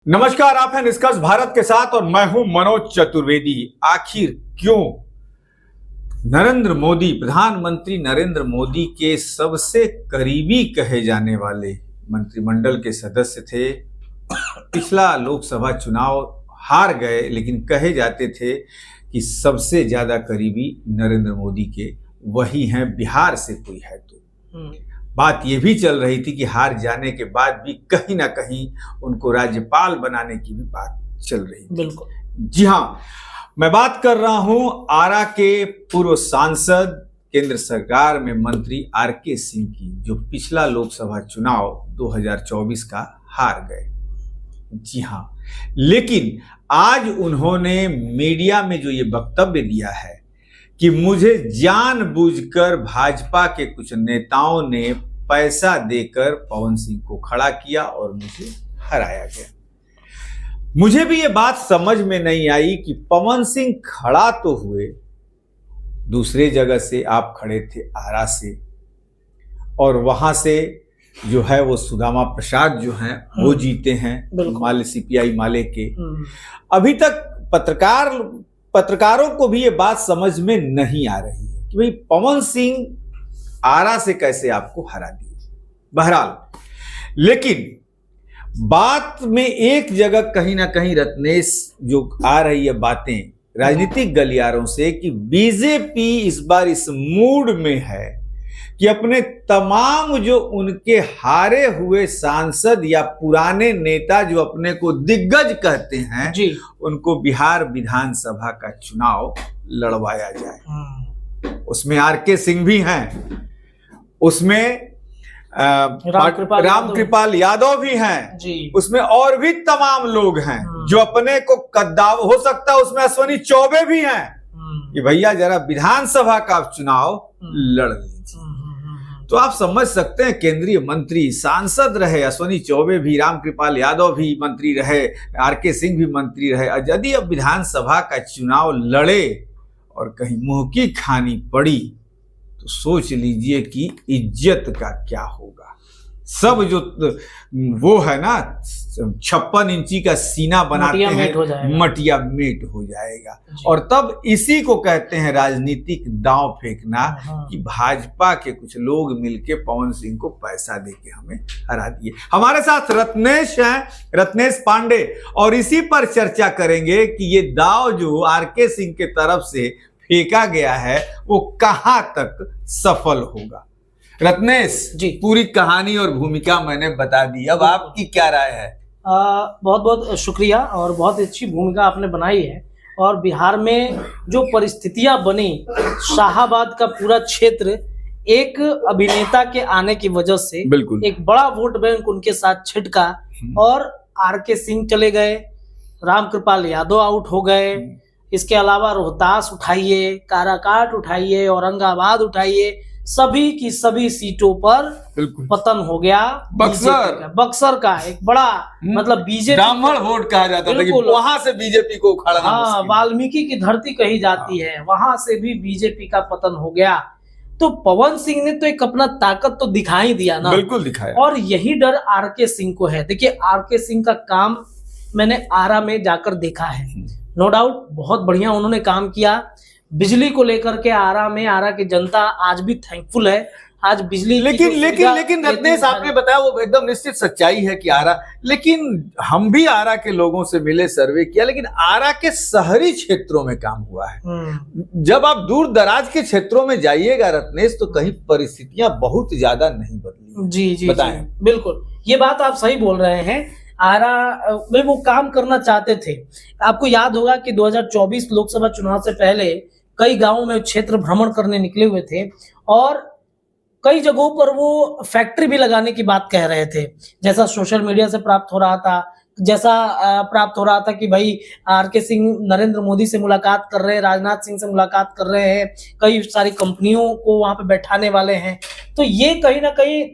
नमस्कार, आप हैं निष्कर्ष भारत के साथ और मैं हूं मनोज चतुर्वेदी। आखिर क्यों प्रधानमंत्री नरेंद्र मोदी के सबसे करीबी कहे जाने वाले मंत्रिमंडल के सदस्य थे, पिछला लोकसभा चुनाव हार गए, लेकिन कहे जाते थे कि सबसे ज्यादा करीबी नरेंद्र मोदी के वही हैं, बिहार से कोई है तो। बात यह भी चल रही थी कि हार जाने के बाद भी कहीं ना कहीं उनको राज्यपाल बनाने की भी बात चल रही थी। बिल्कुल जी हाँ, मैं बात कर रहा हूं आरा के पूर्व सांसद, केंद्र सरकार में मंत्री आरके सिंह की, जो पिछला लोकसभा चुनाव 2024 का हार गए। जी हाँ, लेकिन आज उन्होंने मीडिया में जो ये वक्तव्य दिया है कि मुझे जानबूझकर भाजपा के कुछ नेताओं ने पैसा देकर पवन सिंह को खड़ा किया और मुझे हराया गया। मुझे भी ये बात समझ में नहीं आई कि पवन सिंह खड़ा तो हुए दूसरे जगह से, आप खड़े थे आरा से, और वहां से जो है वो सुदामा प्रसाद जो हैं वो जीते हैं, माले सीपीआई माले के। अभी तक पत्रकारों को भी ये बात समझ में नहीं आ रही है कि भाई पवन सिंह आरा से कैसे आपको हरा दिए। बहरहाल, लेकिन बात में एक जगह कहीं ना कहीं रत्नेश जो आ रही है बातें राजनीतिक गलियारों से कि बीजेपी इस बार इस मूड में है कि अपने तमाम जो उनके हारे हुए सांसद या पुराने नेता जो अपने को दिग्गज कहते हैं जी, उनको बिहार विधानसभा का चुनाव लड़वाया जाए। उसमें आरके सिंह भी हैं, उसमें रामकृपाल यादव भी हैं जी, उसमें और भी तमाम लोग हैं जो अपने को कद्दावर, हो सकता है उसमें अश्विनी चौबे भी हैं कि भैया जरा विधानसभा का चुनाव लड़ लीजिए। तो आप समझ सकते हैं, केंद्रीय मंत्री सांसद रहे अश्विनी चौबे भी, रामकृपाल यादव भी मंत्री रहे, आरके सिंह भी मंत्री रहे, और यदि अब विधानसभा का चुनाव लड़े और कहीं मुंह की खानी पड़ी तो सोच लीजिए कि इज्जत का क्या होगा। सब जो वो है ना 56 इंची का सीना बनाते हैं, मटिया मेट हो जाएगा। और तब इसी को कहते हैं राजनीतिक दांव फेंकना कि भाजपा के कुछ लोग मिलके पवन सिंह को पैसा देके हमें हरा दिए। हमारे साथ रत्नेश हैं, रत्नेश पांडे, और इसी पर चर्चा करेंगे कि ये दांव जो आरके सिंह के तरफ से फेंका गया है वो कहां तक सफल होगा। रत्नेश जी, पूरी कहानी और भूमिका मैंने बता दी, अब आपकी क्या राय है? बहुत बहुत शुक्रिया, और बहुत अच्छी भूमिका आपने बनाई है। और बिहार में जो परिस्थितियां बनी, शाहाबाद का पूरा क्षेत्र एक अभिनेता के आने की वजह से बिल्कुल एक बड़ा वोट बैंक उनके साथ छिटका, और आरके सिंह चले गए, रामकृपाल यादव आउट हो गए, इसके अलावा रोहतास उठाइए, काराकाट उठाइए, औरंगाबाद उठाइए, सभी की सभी सीटों पर पतन हो गया। बक्सर का एक बड़ा मतलब बीजेपी ब्राह्मण वोट कहा जाता था कि वहां से बीजेपी को उखाड़ना, हाँ, वाल्मीकि की धरती कही जाती है, वहां से भी बीजेपी का पतन हो गया। तो पवन सिंह ने तो एक अपना ताकत तो दिखाई दिया ना, बिल्कुल दिखाया, और यही डर आरके सिंह को है। देखिए, आरके सिंह का काम मैंने आरा में जाकर देखा है, नो डाउट बहुत बढ़िया उन्होंने काम किया। बिजली को लेकर के आरा की जनता आज भी थैंकफुल है। आज बिजली लेकिन रत्नेश आपने बताया वो एकदम निश्चित सच्चाई है कि आरा, लेकिन हम भी आरा के लोगों से मिले, सर्वे किया, लेकिन आरा के शहरी क्षेत्रों में काम हुआ है। जब आप दूर दराज के क्षेत्रों में जाइएगा रत्नेश, तो कहीं परिस्थितियां बहुत ज्यादा नहीं बदली। जी बताएं। बिल्कुल, ये बात आप सही बोल रहे हैं। आरा में वो काम करना चाहते थे। आपको याद होगा कि 2024 लोकसभा चुनाव से पहले कई गांवों में क्षेत्र भ्रमण करने निकले हुए थे, और कई जगहों पर वो फैक्ट्री भी लगाने की बात कह रहे थे, जैसा सोशल मीडिया से प्राप्त हो रहा था, कि भाई आरके सिंह नरेंद्र मोदी से मुलाकात कर रहे हैं, राजनाथ सिंह से मुलाकात कर रहे हैं, कई सारी कंपनियों को वहां पे बैठाने वाले हैं। तो ये कहीं ना कहीं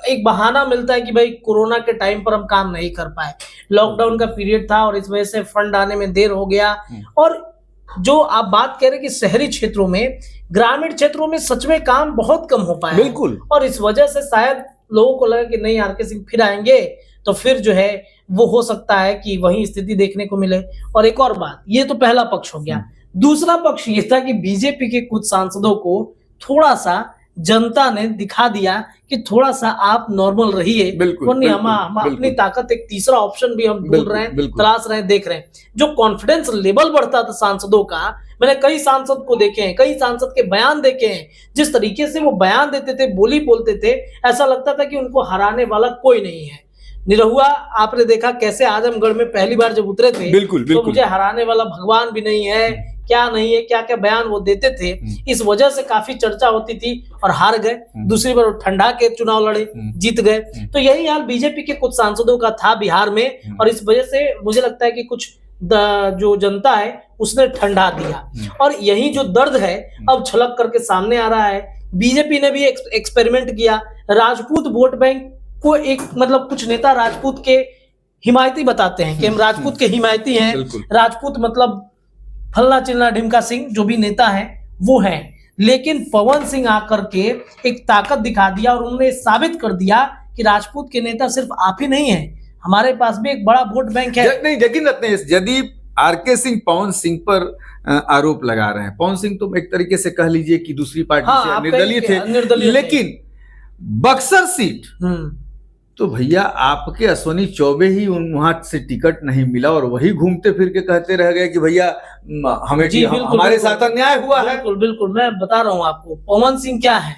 एक बहाना मिलता है कि भाई कोरोना के टाइम पर हम काम नहीं कर पाए, लॉकडाउन का पीरियड था और इस वजह से फंड आने में देर हो गया। और जो आप बात कह रहे हैं कि शहरी क्षेत्रों में, ग्रामीण क्षेत्रों में सच में काम बहुत कम हो पाया, बिल्कुल, और इस वजह से शायद लोगों को लगा कि नहीं आरके सिंह फिर आएंगे तो फिर जो है वो हो सकता है कि वही स्थिति देखने को मिले। और एक और बात, ये तो पहला पक्ष हो गया। दूसरा पक्ष ये था कि बीजेपी के कुछ सांसदों को थोड़ा सा जनता ने दिखा दिया कि थोड़ा सा आप नॉर्मल रहिए, वरना हम अपनी ताकत, एक तीसरा ऑप्शन भी हम ढूंढ रहे हैं, तलाश रहे हैं, देख रहे हैं। जो कॉन्फिडेंस लेवल बढ़ता था सांसदों का, मैंने कई सांसद को देखे हैं, कई सांसद के बयान देखे हैं, जिस तरीके से वो बयान देते थे, बोली बोलते थे, ऐसा लगता था कि उनको हराने वाला कोई नहीं है। निरहुआ आपने देखा कैसे आजमगढ़ में पहली बार जब उतरे थे, तो मुझे हराने वाला भगवान भी नहीं है, क्या नहीं है, क्या क्या बयान वो देते थे, इस वजह से काफी चर्चा होती थी और हार गए। दूसरी बार ठंडा के चुनाव लड़े, जीत गए। तो यही हाल बीजेपी के कुछ सांसदों का था बिहार में, और इस वजह से मुझे लगता है कि कुछ जो जनता है उसने ठंडा दिया। और यही जो दर्द है अब छलक करके सामने आ रहा है। बीजेपी ने भी एक्सपेरिमेंट किया, राजपूत वोट बैंक को एक मतलब कुछ नेता राजपूत के हिमायती बताते हैं कि हम राजपूत के हिमायती हैं, राजपूत मतलब फल्ला चिल्ला ढिमका सिंह जो भी नेता है वो है। लेकिन पवन सिंह आकर के एक ताकत दिखा दिया और उन्होंने साबित कर दिया कि राजपूत के नेता सिर्फ आप ही नहीं है, हमारे पास भी एक बड़ा वोट बैंक है। नहीं, यकीन रत्नेश, यदि आरके सिंह पवन सिंह पर आरोप लगा रहे हैं, पवन सिंह तो एक तरीके से कह लीजिए कि दूसरी पार्टी से निर्दलीय थे, लेकिन बक्सर सीट तो भैया आपके अश्वनी चौबे ही वहां से टिकट नहीं मिला और वही घूमते फिर के कहते रह गए कि भैया हमें हमारे साथ अन्याय हुआ है। बिल्कुल बिल्कुल, मैं बता रहा हूँ आपको, पवन सिंह क्या है,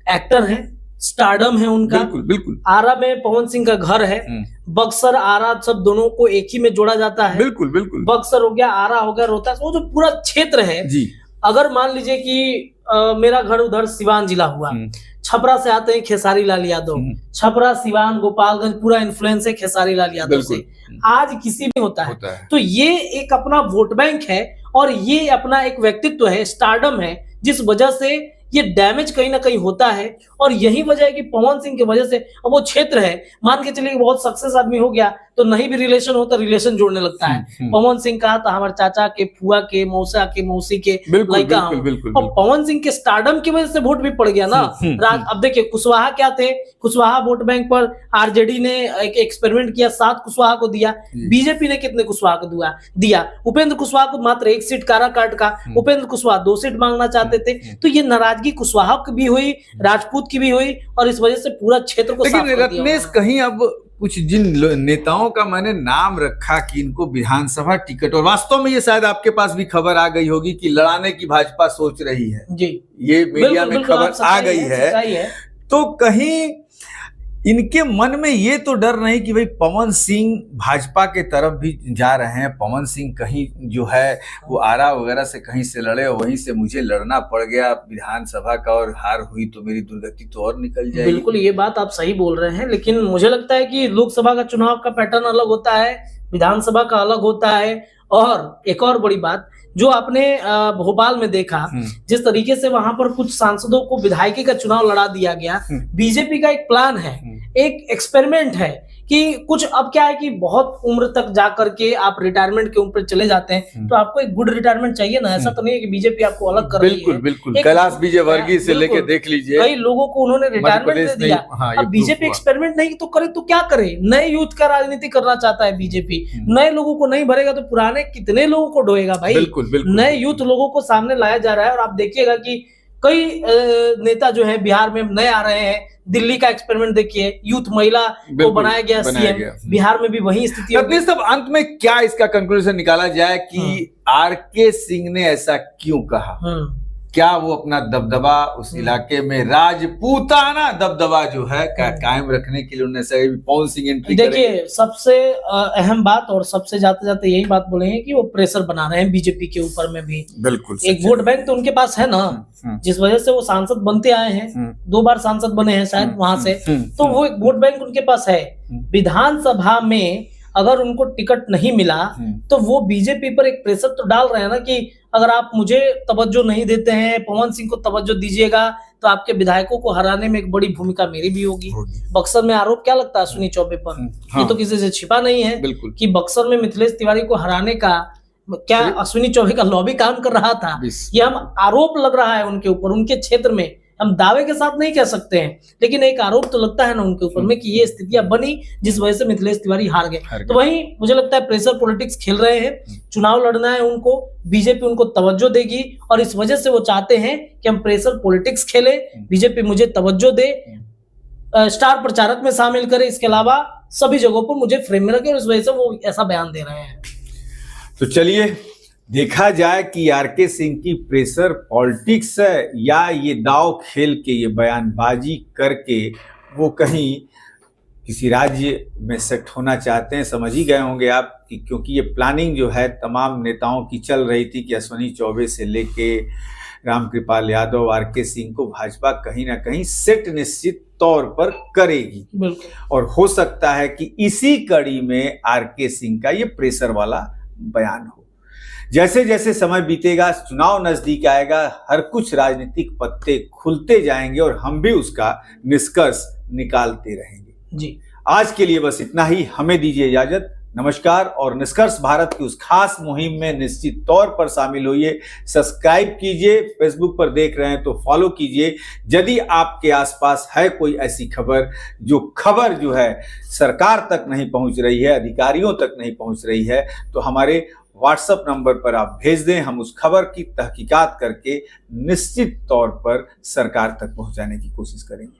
एक्टर है, स्टारडम है उनका। बिल्कुल बिल्कुल। आरा में पवन सिंह का घर है, बक्सर आरा सब दोनों को एक ही में जोड़ा जाता है। बिल्कुल बिल्कुल। बक्सर हो गया, आरा हो गया, रोहतास, वो जो पूरा क्षेत्र है जी। अगर मान लीजिए कि मेरा घर उधर सिवान जिला हुआ, छपरा से आते हैं खेसारी लाल यादव, छपरा सिवान गोपालगंज पूरा इन्फ्लुएंस है खेसारी लाल यादव से, आज किसी में होता है। तो ये एक अपना वोट बैंक है और ये अपना एक व्यक्तित्व है, स्टारडम है, जिस वजह से ये डैमेज कहीं ना कहीं होता है। और यही वजह है कि पवन सिंह की वजह से अब वो क्षेत्र है, मान के चलिए बहुत सक्सेस आदमी हो गया तो नहीं भी रिलेशन हो तो रिलेशन जोड़ने लगता है। पवन सिंह का तो हमारे चाचा के, फुआ के, मौसा के, मौसी के लड़का हूं, और पवन सिंह के स्टारडम की वजह से वोट भी पड़ गया ना। अब देखिए कुशवाहा क्या थे, कुशवाहा वोट बैंक पर आरजेडी ने एक एक्सपेरिमेंट किया, 7 कुशवाहा को दिया। बीजेपी ने कितने कुशवाहा को दिया? उपेंद्र कुशवाहा को मात्र 1 सीट काराकाट का, उपेंद्र कुशवाहा 2 सीट मांगना चाहते थे। तो ये नाराजगी कुशवाहा की भी हुई, राजपूत की भी हुई, और इस वजह से पूरा क्षेत्र को साफ कर दिया। रत्नेश, कहीं अब कुछ जिन नेताओं का मैंने नाम रखा कि इनको विधानसभा टिकट, और वास्तव में ये शायद आपके पास भी खबर आ गई होगी कि लड़ाने की भाजपा सोच रही है जी, ये मीडिया में खबर आ गई है, तो कहीं इनके मन में ये तो डर नहीं कि भाई पवन सिंह भाजपा के तरफ भी जा रहे हैं, पवन सिंह कहीं जो है वो आरा वगैरह से कहीं से लड़े और वहीं से मुझे लड़ना पड़ गया विधानसभा का और हार हुई तो मेरी दुर्गति तो और निकल जाएगी। बिल्कुल, ये बात आप सही बोल रहे हैं, लेकिन मुझे लगता है कि लोकसभा का चुनाव का पैटर्न अलग होता है, विधानसभा का अलग होता है। और एक और बड़ी बात जो आपने भोपाल में देखा, जिस तरीके से वहां पर कुछ सांसदों को विधायकी का चुनाव लड़ा दिया गया, बीजेपी का एक प्लान है, एक एक्सपेरिमेंट है कि कुछ अब क्या है कि बहुत उम्र तक जाकर के आप रिटायरमेंट के ऊपर चले जाते हैं, तो आपको एक गुड रिटायरमेंट चाहिए ना। ऐसा तो नहीं है कि बीजेपी आपको अलग कर रही है। बिल्कुल, कैलाश विजयवर्गीय से लेके देख लीजिए, कई लोगों को उन्होंने रिटायरमेंट दे दिया। अब बीजेपी एक्सपेरिमेंट नहीं तो करे तो क्या करे? नए यूथ का राजनीति करना चाहता है बीजेपी, नए लोगों को नहीं भरेगा तो पुराने कितने लोगों को ढोएगा भाई। नए यूथ लोगों को सामने लाया जा रहा है। और आप देखिएगा कि कई नेता जो है बिहार में नए आ रहे हैं। दिल्ली का एक्सपेरिमेंट देखिए, यूथ महिला को बनाया गया सीएम, बिहार में भी वही स्थिति है। सब अंत में क्या इसका कंक्लूजन निकाला जाए कि आरके सिंह ने ऐसा क्यों कहा? क्या वो अपना दबदबा उस इलाके में राजपूताना दबदबा जो है कायम रखने के लिए उन्होंने पवन सिंह एंट्री? देखिए, सबसे अहम बात और सबसे जाते जाते यही बात बोलेंगे कि वो प्रेशर बना रहे हैं बीजेपी के ऊपर में भी। बिल्कुल, एक वोट बैंक तो उनके पास है ना, जिस वजह से वो सांसद बनते आए हैं, 2 बार सांसद बने हैं शायद वहां से, तो वो एक वोट बैंक उनके पास है। विधानसभा में अगर उनको टिकट नहीं मिला तो वो बीजेपी पर एक प्रेशर तो डाल रहे हैं ना कि अगर आप मुझे तवज्जो नहीं देते हैं, पवन सिंह को तवज्जो दीजिएगा तो आपके विधायकों को हराने में एक बड़ी भूमिका मेरी भी होगी। बक्सर में आरोप क्या लगता है अश्विनी चौबे पर? ये तो किसी से छिपा नहीं है कि बक्सर में मिथिलेश तिवारी को हराने का क्या अश्विनी चौबे का लॉबी काम कर रहा था। ये हम आरोप लग रहा है उनके ऊपर, उनके क्षेत्र में हम दावे के साथ नहीं कह सकते हैं, लेकिन एक आरोप तो लगता है ना उनके ऊपर में कि ये स्थितियां बनी जिस वजह से मिथिलेश तिवारी हार गए। तो वहीं मुझे लगता है प्रेशर पॉलिटिक्स खेल रहे हैं, चुनाव लड़ना है उनको, बीजेपी उनको तवज्जो देगी और इस वजह से वो चाहते हैं कि हम प्रेशर पॉलिटिक्स खेले, बीजेपी मुझे तवज्जो दे, स्टार प्रचारक में शामिल करे, इसके अलावा सभी जगहों पर मुझे फ्रेम में रखे, और इस वजह से वो ऐसा बयान दे रहे हैं। तो चलिए देखा जाए कि आरके सिंह की प्रेशर पॉलिटिक्स है या ये दाव खेल के, ये बयानबाजी करके वो कहीं किसी राज्य में सेट होना चाहते हैं। समझ ही गए होंगे आप कि क्योंकि ये प्लानिंग जो है तमाम नेताओं की चल रही थी कि अश्विनी चौबे से लेके रामकृपाल यादव, आरके सिंह को भाजपा कहीं ना कहीं सेट निश्चित तौर पर करेगी, और हो सकता है कि इसी कड़ी में आरके सिंह का ये प्रेशर वाला बयान हो। जैसे जैसे समय बीतेगा, चुनाव नजदीक आएगा, हर कुछ राजनीतिक पत्ते खुलते जाएंगे और हम भी उसका निष्कर्ष निकालते रहेंगे। जी, आज के लिए बस इतना ही, हमें दीजिए इजाजत। नमस्कार। और निष्कर्ष भारत की उस खास मुहिम में निश्चित तौर पर शामिल होइए, सब्सक्राइब कीजिए, फेसबुक पर देख रहे हैं तो फॉलो कीजिए। यदि आपके आसपास है कोई ऐसी खबर जो है सरकार तक नहीं पहुंच रही है, अधिकारियों तक नहीं पहुंच रही है, तो हमारे व्हाट्सएप नंबर पर आप भेज दें, हम उस खबर की तहकीकात करके निश्चित तौर पर सरकार तक पहुंचाने की कोशिश करेंगे।